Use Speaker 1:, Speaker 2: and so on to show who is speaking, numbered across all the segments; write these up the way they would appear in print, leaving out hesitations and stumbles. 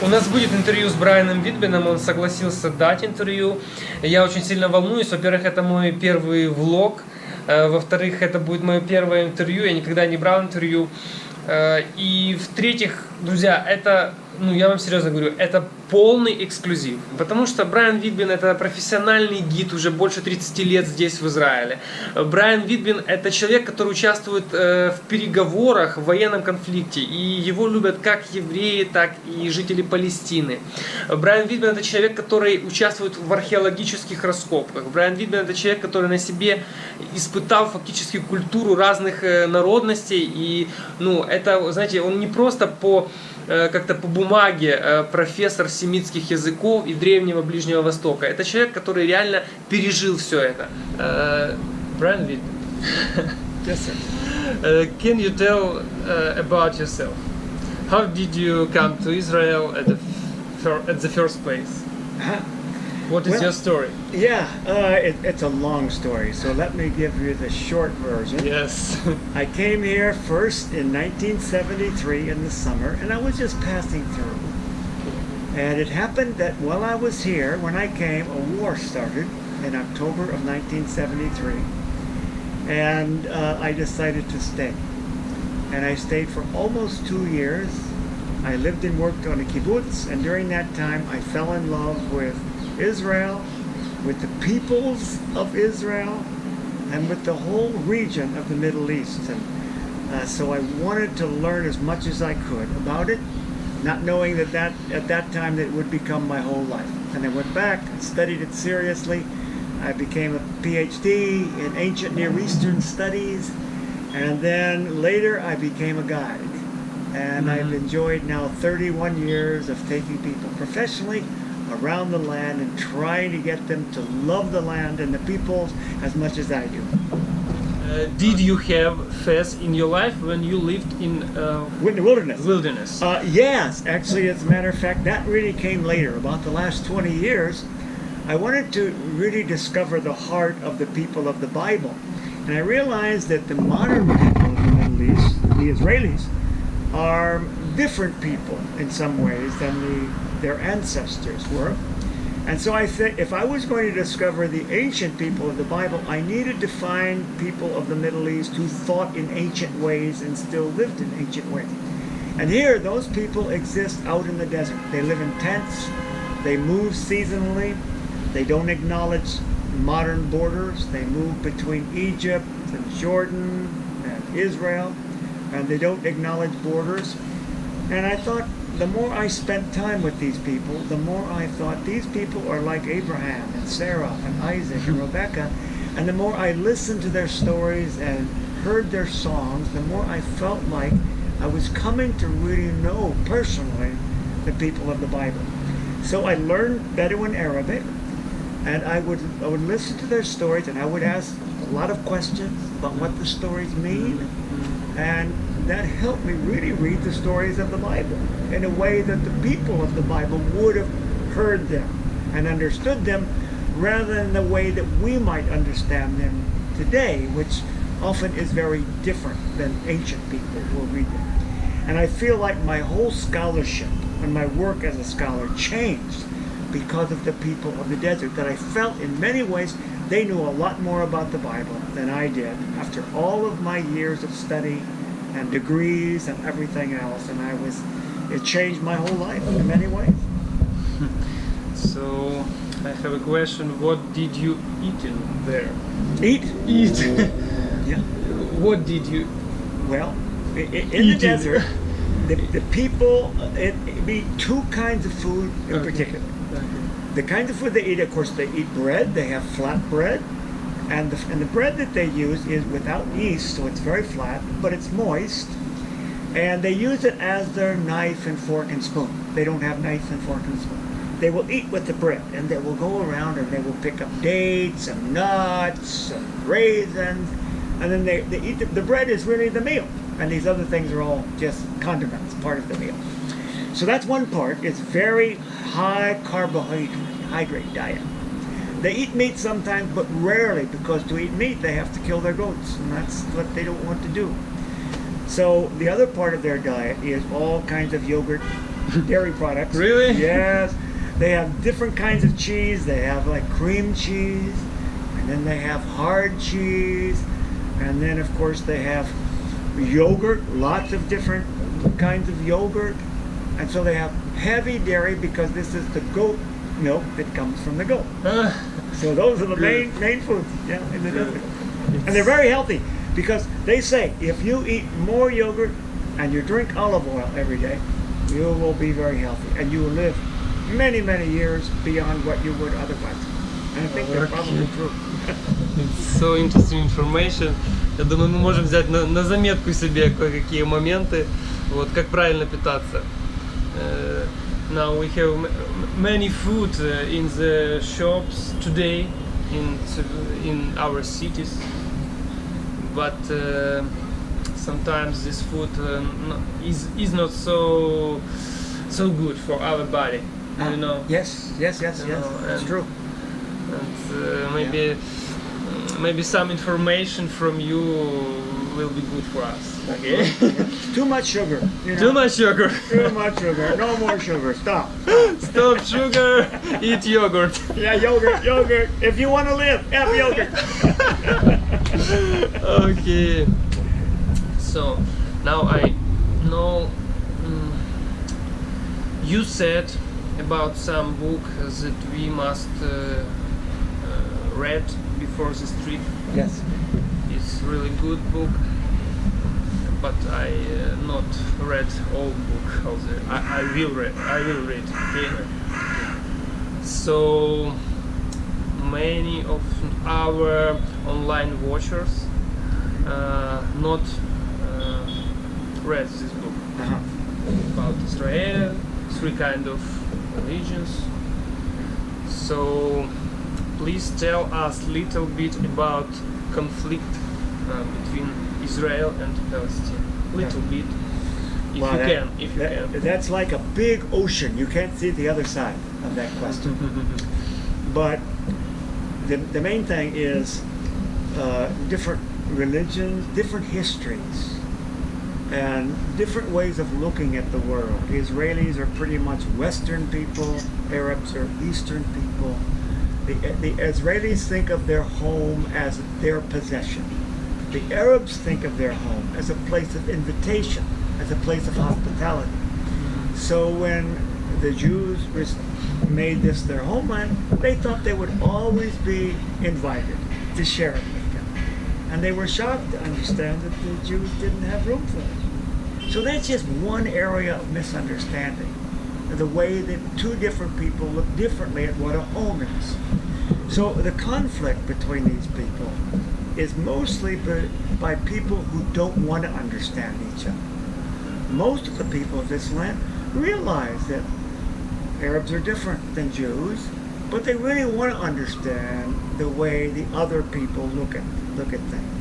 Speaker 1: У нас будет интервью с Брайаном Widbiном, он согласился дать интервью. Я очень сильно волнуюсь. Во-первых, это мой первый влог. Во-вторых, это будет мое первое интервью. Я никогда не брал интервью. И в-третьих, друзья, это, я вам серьезно говорю, это полный эксклюзив. Потому что Брайан Widbin это профессиональный гид уже больше 30 лет здесь в Израиле. Брайан Widbin это человек, который участвует в переговорах в военном конфликте. И его любят как евреи, так и жители Палестины. Брайан Widbin это человек, который участвует в археологических раскопках. Брайан Widbin это человек, который на себе испытал фактически культуру разных народностей. И, это, знаете, он не просто как-то по бумаге профессор семитских языков и древнего Ближнего Востока. Это человек, который реально пережил все это. Bryan Widbin.
Speaker 2: Yes, sir.
Speaker 1: Can you tell about yourself? How did you come to Israel at the first place? What is your story?
Speaker 2: Yeah, it's a long story, so let me give you the short version.
Speaker 1: Yes.
Speaker 2: I came here first in 1973 in the summer, and I was just passing through. And it happened that while I was here, when I came, a war started in October of 1973, and I decided to stay. And I stayed for almost 2 years. I lived and worked on a kibbutz, and during that time I fell in love with Israel, with the peoples of Israel, and with the whole region of the Middle East. And so I wanted to learn as much as I could about it, not knowing that at that time that it would become my whole life. And I went back and studied it seriously. I became a PhD in ancient Near Eastern studies, and then later I became a guide. And I've enjoyed now 31 years of taking people professionally around the land and trying to get them to love the land and the people as much as I do.
Speaker 1: Did you have faith in your life when you lived in
Speaker 2: the wilderness? Yes, actually, as a matter of fact, that really came later. About the last 20 years, I wanted to really discover the heart of the people of the Bible. And I realized that the modern people of the Middle East, the Israelis, are different people in some ways than their ancestors were. And so I think if I was going to discover the ancient people of the Bible, I needed to find people of the Middle East who thought in ancient ways and still lived in ancient ways. And here, those people exist out in the desert. They live in tents, they move seasonally, they don't acknowledge modern borders, they move between Egypt and Jordan and Israel, and they don't acknowledge borders. And I thought, the more I spent time with these people, the more I thought these people are like Abraham and Sarah and Isaac and Rebecca. And the more I listened to their stories and heard their songs, the more I felt like I was coming to really know personally the people of the Bible. So I learned Bedouin Arabic, and I would listen to their stories, and I would ask a lot of questions about what the stories mean. And that helped me really read the stories of the Bible in a way that the people of the Bible would have heard them and understood them rather than the way that we might understand them today, which often is very different than ancient people will read them. And I feel like my whole scholarship and my work as a scholar changed because of the people of the desert, that I felt in many ways they knew a lot more about the Bible than I did after all of my years of study and degrees and everything else, and it changed my whole life in many ways.
Speaker 1: So I have a question. What did you eat in there?
Speaker 2: Eat? Yeah.
Speaker 1: What did you?
Speaker 2: Well, in the desert, the people eat two kinds of food in particular.
Speaker 1: Okay.
Speaker 2: The kinds of food they eat, of course, they eat bread. They have flat bread. And the bread that they use is without yeast, so it's very flat, but it's moist. And they use it as their knife and fork and spoon. They don't have knife and fork and spoon. They will eat with the bread, and they will go around and they will pick up dates and nuts and raisins, and then they eat the bread is really the meal, and these other things are all just condiments, part of the meal. So that's one part. It's very high carbohydrate diet. They eat meat sometimes, but rarely, because to eat meat they have to kill their goats, and that's what they don't want to do. So the other part of their diet is all kinds of yogurt, dairy products.
Speaker 1: Really?
Speaker 2: Yes. They have different kinds of cheese. They have like cream cheese, and then they have hard cheese, and then of course they have yogurt, lots of different kinds of yogurt. And so they have heavy dairy because this is the goat milk that comes from the goat. So those are the main foods, yeah, in the desert. And they're very healthy because they say if you eat more yogurt and you drink olive oil every day, you will be very healthy and you will live many, many years beyond what you would otherwise. And I think they're probably true.
Speaker 1: It's so interesting information. Я думаю, мы можем взять на заметку себе кое-какие моменты, вот как правильно питаться. Now we have many food in the shops today in our cities, but sometimes this food is not so good for our body. You know.
Speaker 2: Yes. It's true.
Speaker 1: And maybe some information from you will be good for us. Okay.
Speaker 2: Too much sugar. You know?
Speaker 1: Too much sugar.
Speaker 2: Too much sugar. No more sugar. Stop.
Speaker 1: Stop sugar. Eat yogurt.
Speaker 2: Yeah, yogurt. If you want to live, have yogurt.
Speaker 1: Okay. So now I know you said about some book that we must read before this trip.
Speaker 2: Yes.
Speaker 1: It's really good book, but I not read all book of the. I will read. Okay. So many of our online watchers not read this book about Israel, 3 kind of religions. So please tell us a little bit about conflict between Israel and Palestine. Little bit, if you can.
Speaker 2: That's like a big ocean. You can't see the other side of that question. But the main thing is different religions, different histories, and different ways of looking at the world. The Israelis are pretty much Western people. Arabs are Eastern people. The Israelis think of their home as their possession. The Arabs think of their home as a place of invitation, as a place of hospitality. So when the Jews made this their homeland, they thought they would always be invited to share it with them. And they were shocked to understand that the Jews didn't have room for it. So that's just one area of misunderstanding, the way that 2 different people look differently at what a home is. So the conflict between these people is mostly by people who don't want to understand each other. Most of the people of this land realize that Arabs are different than Jews, but they really want to understand the way the other people look at things.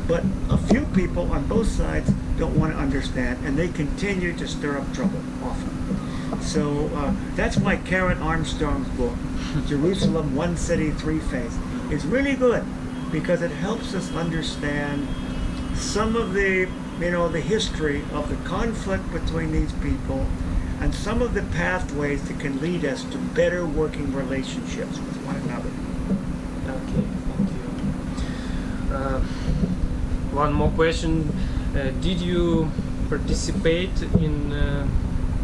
Speaker 2: But a few people on both sides don't want to understand, and they continue to stir up trouble often. So that's why Karen Armstrong's book, Jerusalem, One City, Three Faiths, is really good because it helps us understand some of the history of the conflict between these people and some of the pathways that can lead us to better working relationships with one another.
Speaker 1: Okay, thank you. One more question. Did you participate in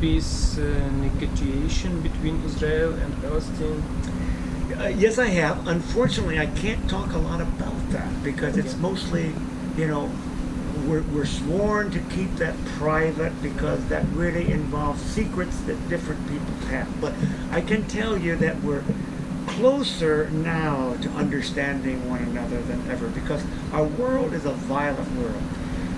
Speaker 1: peace negotiation between Israel and Palestine?
Speaker 2: Yes, I have. Unfortunately, I can't talk a lot about that because it's mostly, we're sworn to keep that private because that really involves secrets that different people have. But I can tell you that we're closer now to understanding one another than ever because our world is a violent world.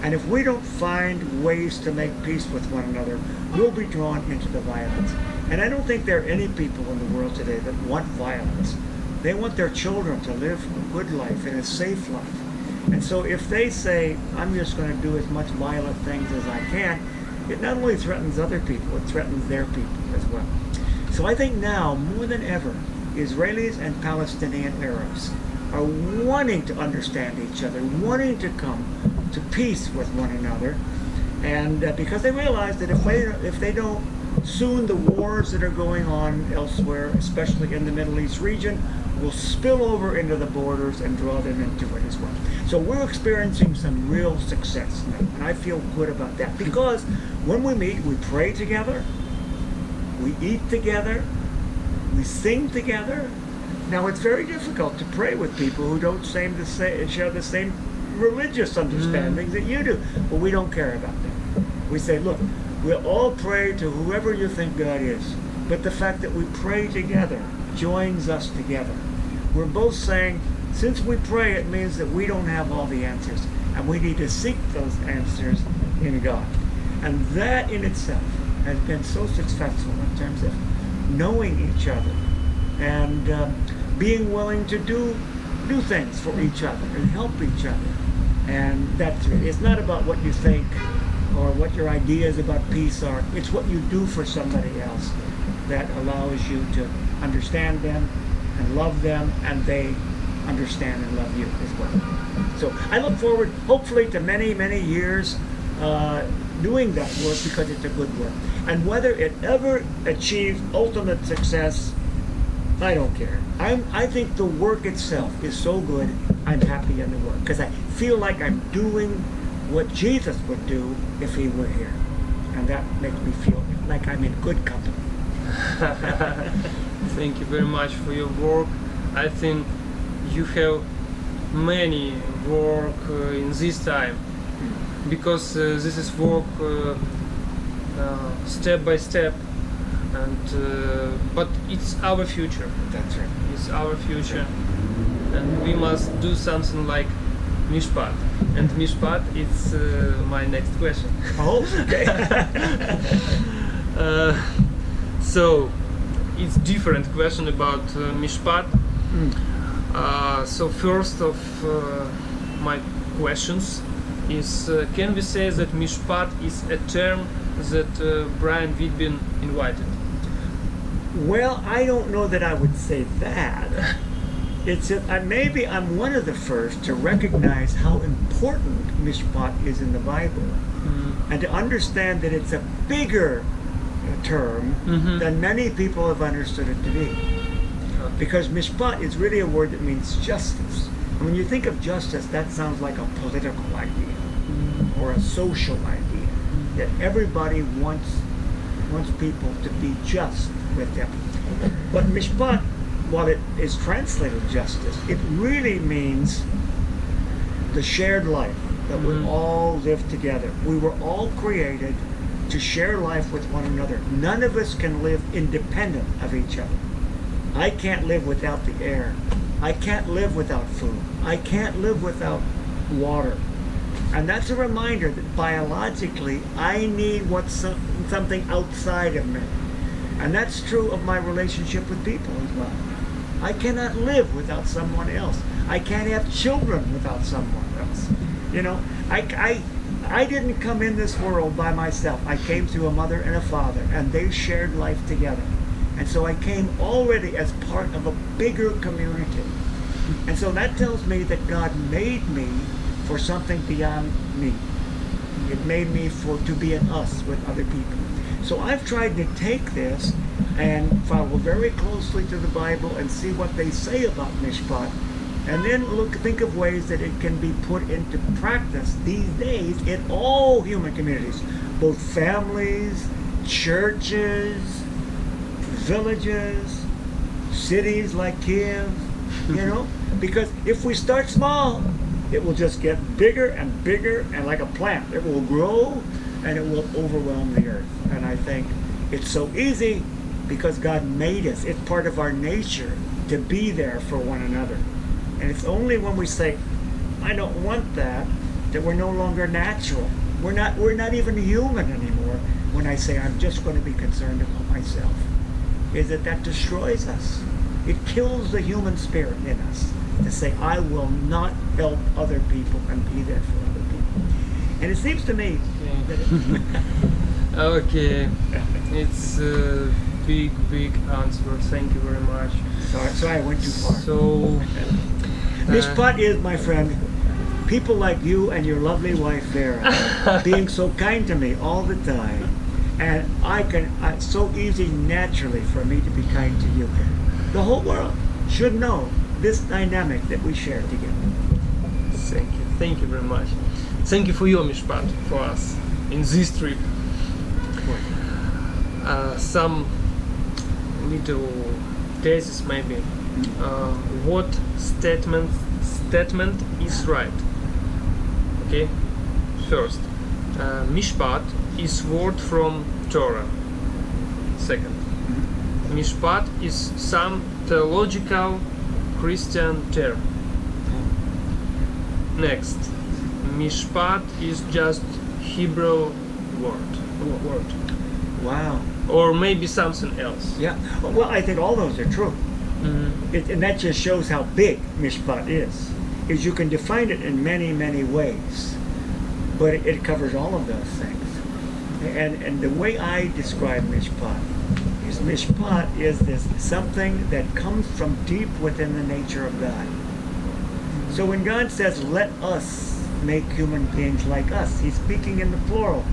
Speaker 2: And if we don't find ways to make peace with one another, we'll be drawn into the violence. And I don't think there are any people in the world today that want violence. They want their children to live a good life and a safe life. And so if they say, I'm just going to do as much violent things as I can, it not only threatens other people, it threatens their people as well. So I think now, more than ever, Israelis and Palestinian Arabs are wanting to understand each other, wanting to come to peace with one another, And because they realize that if they don't, soon the wars that are going on elsewhere, especially in the Middle East region, will spill over into the borders and draw them into it as well. So we're experiencing some real success now, and I feel good about that, because when we meet, we pray together, we eat together, we sing together. Now, it's very difficult to pray with people who don't share the same religious understandings that you do, but we don't care about that. We say, look, we'll all pray to whoever you think God is, but the fact that we pray together joins us together. We're both saying, since we pray, it means that we don't have all the answers, and we need to seek those answers in God. And that in itself has been so successful in terms of knowing each other and being willing to do things for each other and help each other. And that's it. It's not about what you think or what your ideas about peace are. It's what you do for somebody else that allows you to understand them and love them, and they understand and love you as well. So I look forward, hopefully, to many, many years doing that work, because it's a good work. And whether it ever achieves ultimate success, I don't care. I think the work itself is so good, I'm happy in the work, because I feel like I'm doing what Jesus would do if he were here. And that makes me feel like I'm in good company.
Speaker 1: Thank you very much for your work. I think you have many work in this time, because this is work step by step, and but it's our future.
Speaker 2: That's right.
Speaker 1: It's our future, and we must do something like Mishpah. And Mishpah, it's my next question.
Speaker 2: Oh, okay.
Speaker 1: So it's different question about Mishpah. So first of my questions is, can we say that Mishpah is a term that Bryan Widbin invited?
Speaker 2: Well, I don't know that I would say that. It's maybe I'm one of the first to recognize how important Mishpah is in the Bible, and to understand that it's a bigger term than many people have understood it to be. Because Mishpah is really a word that means justice. And when you think of justice, that sounds like a political idea or a social idea, that everybody wants people to be just with them. But Mishpah, while it is translated justice, it really means the shared life, that we all live together. We were all created to share life with one another. None of us can live independent of each other. I can't live without the air. I can't live without food. I can't live without water. And that's a reminder that biologically I need something outside of me. And that's true of my relationship with people as well. I cannot live without someone else. I can't have children without someone else. You know, I didn't come in this world by myself. I came through a mother and a father, and they shared life together. And so I came already as part of a bigger community. And so that tells me that God made me for something beyond me. It made me to be an us with other people. So I've tried to take this and follow very closely to the Bible and see what they say about Mishpah, and then think of ways that it can be put into practice these days in all human communities, both families, churches, villages, cities like Kiev, you know, because if we start small, it will just get bigger and bigger, and like a plant, it will grow and it will overwhelm the earth. And I think it's so easy because God made us. It's part of our nature to be there for one another. And it's only when we say, I don't want that we're no longer natural. We're not even human anymore when I say I'm just going to be concerned about myself. Is that destroys us. It kills the human spirit in us to say, I will not help other people and be there for other people. And it seems to me that
Speaker 1: okay, it's a big answer. Thank you very much.
Speaker 2: Sorry, I went too far.
Speaker 1: So
Speaker 2: Mishpah is, my friend, people like you and your lovely wife Vera being so kind to me all the time, and it's so easy naturally for me to be kind to you. The whole world should know this dynamic that we share together.
Speaker 1: Thank you very much. Thank you for your Mishpah for us in this trip. Some little thesis maybe. What statement is right? Okay. First, Mishpat is word from Torah. Second, Mishpat is some theological Christian term. Next, Mishpat is just Hebrew word.
Speaker 2: Wow.
Speaker 1: Or maybe something else.
Speaker 2: Yeah. Well, I think all those are true. And that just shows how big Mishpat is you can define it in many, many ways, but it covers all of those things. And the way I describe Mishpat is this something that comes from deep within the nature of God. So when God says, let us make human beings like us, he's speaking in the plural.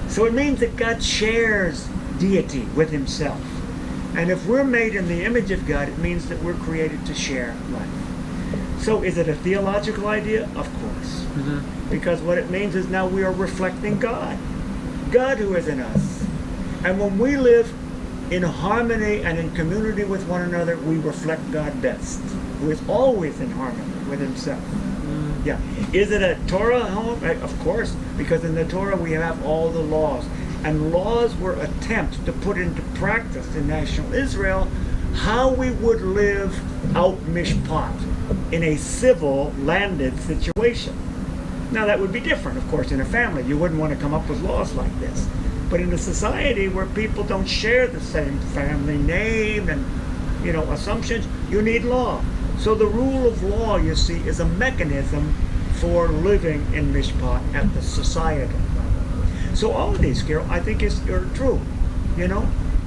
Speaker 2: So it means that God shares deity with himself. And if we're made in the image of God, it means that we're created to share life. So is it a theological idea? Of course. Because what it means is now we are reflecting God. God who is in us. And when we live in harmony and in community with one another, we reflect God best, who is always in harmony with himself. Yeah. Is it a Torah home? Of course, because in the Torah we have all the laws. And laws were attempts to put into practice in national Israel how we would live out Mishpat in a civil, landed situation. Now that would be different, of course, in a family. You wouldn't want to come up with laws like this. But in a society where people don't share the same family name and, assumptions, you need law. So the rule of law, you see, is a mechanism for living in Mishpat at the societal level. So all of these, Carol, I think are true,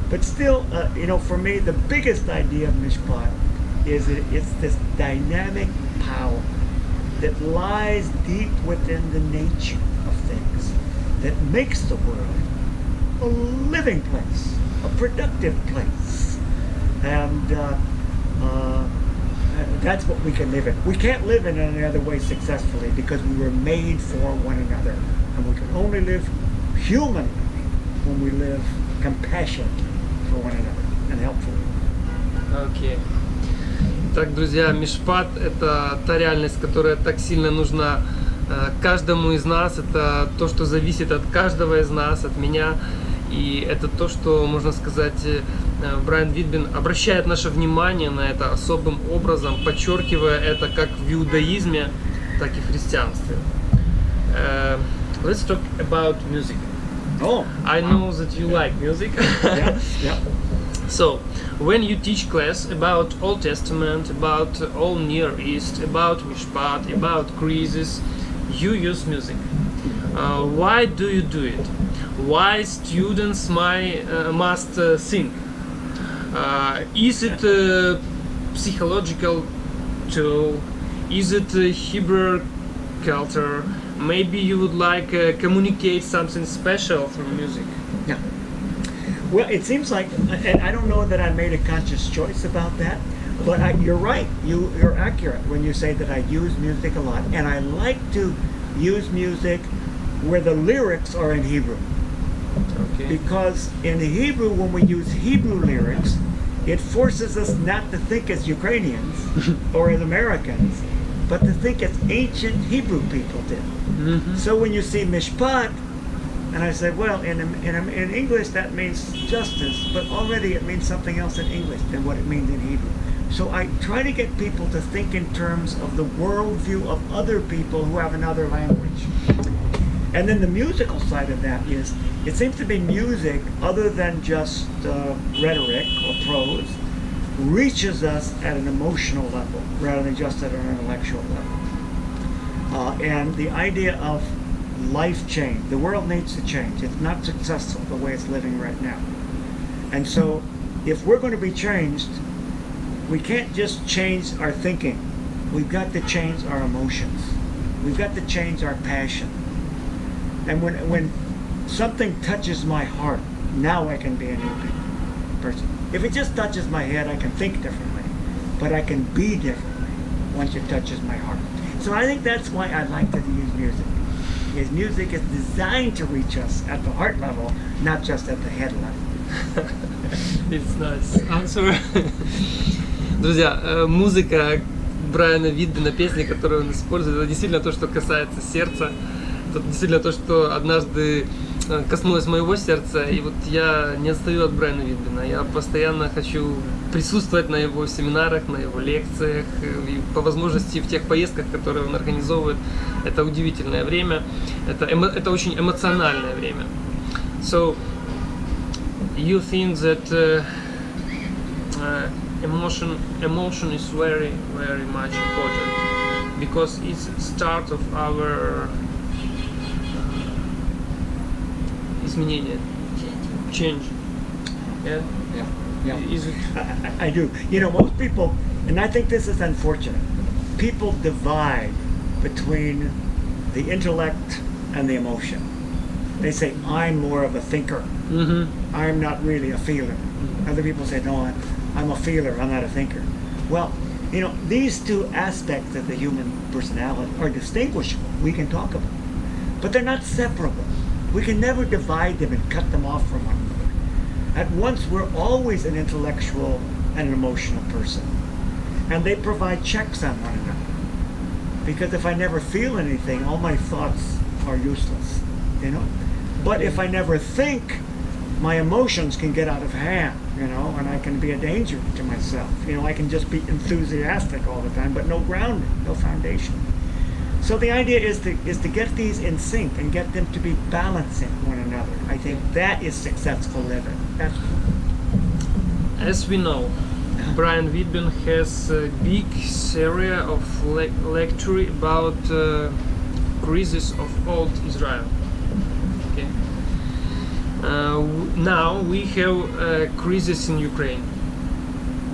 Speaker 2: But still, for me, the biggest idea of Mishpat is that it's this dynamic power that lies deep within the nature of things that makes the world a living place, a productive place. And that's what we can live in. We can't live in any other way successfully because we were made for one another. And we can only live humanly when we live compassionately for one another and helpfully.
Speaker 1: Okay. Так, друзья, Мишпат — это та реальность, которая так сильно нужна каждому из нас. Это то, что зависит от каждого из нас, от меня. И это то, что, можно сказать, Брайан Widbin обращает наше внимание на это особым образом, подчеркивая это как в иудаизме, так и в христианстве. Let's talk about music.
Speaker 2: Oh,
Speaker 1: I know that you like music.
Speaker 2: Yeah.
Speaker 1: So, when you teach class about Old Testament, about all Near East, about Mishpat, about crisis, you use music. Why do you do it? Why students must sing? Is it a psychological tool? Is it a Hebrew culture? Maybe you would like communicate something special through music.
Speaker 2: Yeah. Well, it seems like, and I don't know that I made a conscious choice about that, but you're right. You're accurate when you say that I use music a lot, and I like to use music where the lyrics are in Hebrew.
Speaker 1: Okay.
Speaker 2: Because in Hebrew, when we use Hebrew lyrics, it forces us not to think as Ukrainians or as Americans, but to think as ancient Hebrew people did. So when you see Mishpat, and I said, well, in English that means justice, but already it means something else in English than what it means in Hebrew. So I try to get people to think in terms of the worldview of other people who have another language. And then the musical side of that is, it seems to be music other than just rhetoric or prose, reaches us at an emotional level rather than just at an intellectual level. And the idea of life change. The world needs to change. It's not successful the way it's living right now. And so if we're going to be changed, we can't just change our thinking. We've got to change our emotions. We've got to change our passion. And when something touches my heart, now I can be a new person. If it just touches my head, I can think differently, but I can be differently once it touches my heart. So I think that's why I like to use music. Because music is designed to reach us at the heart level, not just at the head level.
Speaker 1: It's nice answer. Друзья, музыка Брайана Widbina, песни, которые он использует, это действительно то, что касается сердца. Это действительно то, что однажды коснулось моего сердца, и вот я не отстаю от Брайана Widbina. Я постоянно хочу присутствовать на его семинарах, на его лекциях, и по возможности в тех поездках, которые он организовывает. Это удивительное время, это очень эмоциональное время. So, you think that emotion is very, very much important, because it's start of our изменение, change. Yeah?
Speaker 2: Yeah.
Speaker 1: Is it?
Speaker 2: I do. You know, most people, and I think this is unfortunate, people divide between the intellect and the emotion. They say, I'm more of a thinker.
Speaker 1: Mm-hmm.
Speaker 2: I'm not really a feeler. Mm-hmm. Other people say, no, I'm a feeler, I'm not a thinker. Well, you know, these two aspects of the human personality are distinguishable. We can talk about them. But they're not separable. We can never divide them and cut them off from one another. At once, we're always an intellectual and an emotional person. And they provide checks on one another. Because if I never feel anything, all my thoughts are useless, you know? But if I never think, my emotions can get out of hand, you know, and I can be a danger to myself. You know, I can just be enthusiastic all the time, but no grounding, no foundation. So the idea is to get these in sync and get them to be balancing one another. I think that is successful living.
Speaker 1: As we know, Bryan Widbin has a big series of lecture about crisis of old Israel. Okay. Now we have a crisis in Ukraine.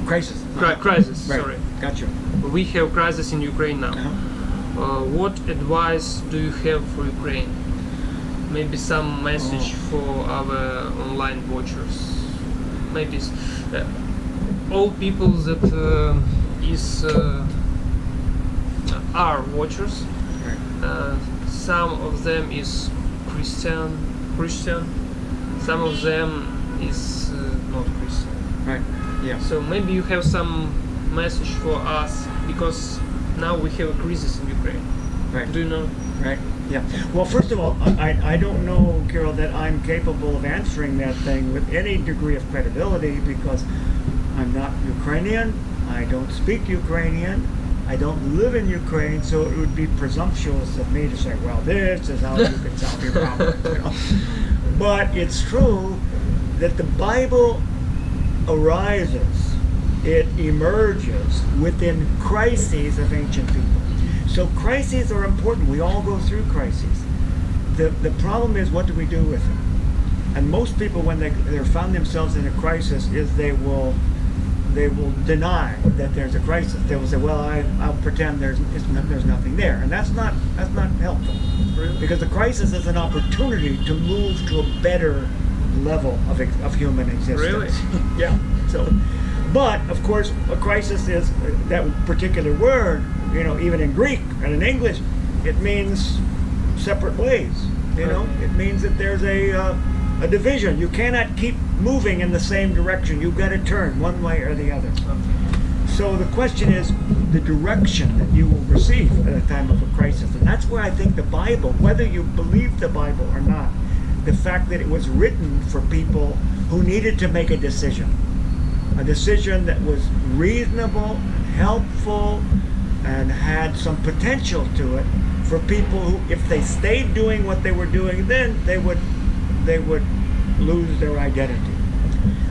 Speaker 2: Crisis.
Speaker 1: Crisis.
Speaker 2: Right.
Speaker 1: Sorry.
Speaker 2: Gotcha.
Speaker 1: We have crisis in Ukraine now.
Speaker 2: Uh-huh.
Speaker 1: What advice do you have for Ukraine? Maybe some message for our online watchers. Maybe all people that are watchers.
Speaker 2: Right.
Speaker 1: Some of them is Christian. Some of them is not Christian.
Speaker 2: Right. Yeah.
Speaker 1: So maybe you have some message for us, because now we have a crisis in Ukraine.
Speaker 2: Right.
Speaker 1: Do you know?
Speaker 2: Right. Yeah. Well, first of all, I don't know, Carol, that I'm capable of answering that thing with any degree of credibility, because I'm not Ukrainian. I don't speak Ukrainian. I don't live in Ukraine, so it would be presumptuous of me to say, well, this is how you can solve your problem. You know? But it's true that the Bible arises, it emerges within crises of ancient people. So crises are important. We all go through crises. The problem is, what do we do with them? And most people, when they're found themselves in a crisis, is they will deny that there's a crisis. They will say, well, I'll pretend there's nothing there. And that's not helpful.
Speaker 1: Really?
Speaker 2: Because the crisis is an opportunity to move to a better level of human existence.
Speaker 1: Really?
Speaker 2: Yeah. So, but of course, a crisis is that particular word. You know, even in Greek and in English, it means separate ways. You know, it means that there's a division. You cannot keep moving in the same direction. You've got to turn one way or the other. So the question is the direction that you will receive at a time of a crisis. And that's where I think the Bible, whether you believe the Bible or not, the fact that it was written for people who needed to make a decision that was reasonable, helpful, and had some potential to it for people who, if they stayed doing what they were doing, then they would lose their identity.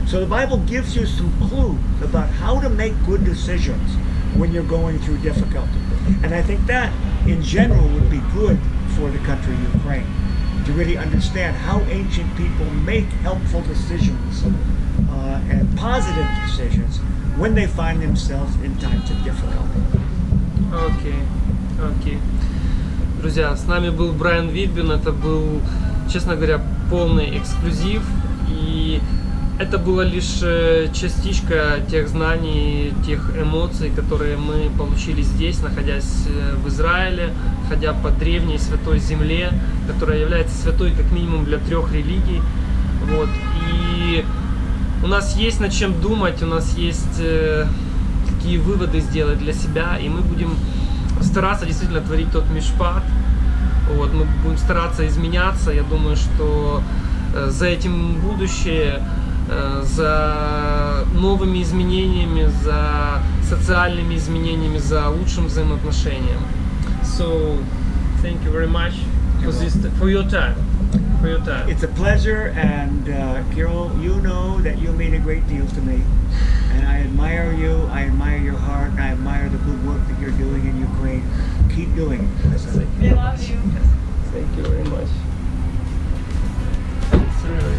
Speaker 2: So the Bible gives you some clues about how to make good decisions when you're going through difficulty. And I think that, in general, would be good for the country Ukraine, to really understand how ancient people make helpful decisions and positive decisions when they find themselves in times of difficulty.
Speaker 1: Okay. Друзья, с нами был Брайан Widbin, это был, честно говоря, полный эксклюзив, и это была лишь частичка тех знаний, тех эмоций, которые мы получили здесь, находясь в Израиле, ходя по древней святой земле, которая является святой как минимум для 3 религий. Вот. И у нас есть над чем думать, у нас есть какие выводы сделать для себя, и мы будем стараться действительно творить тот Мишпат. Вот. Мы будем стараться изменяться. Я думаю, что за этим будущее, за новыми изменениями, за социальными изменениями, за лучшим взаимоотношением. So, thank you very much for your time.
Speaker 2: It's a pleasure, and Carol, you know that you mean a great deal to me, and I admire you. I admire your heart. I admire the good work that you're doing in Ukraine. Keep doing it.
Speaker 3: We love you.
Speaker 1: Thank you very much. It's really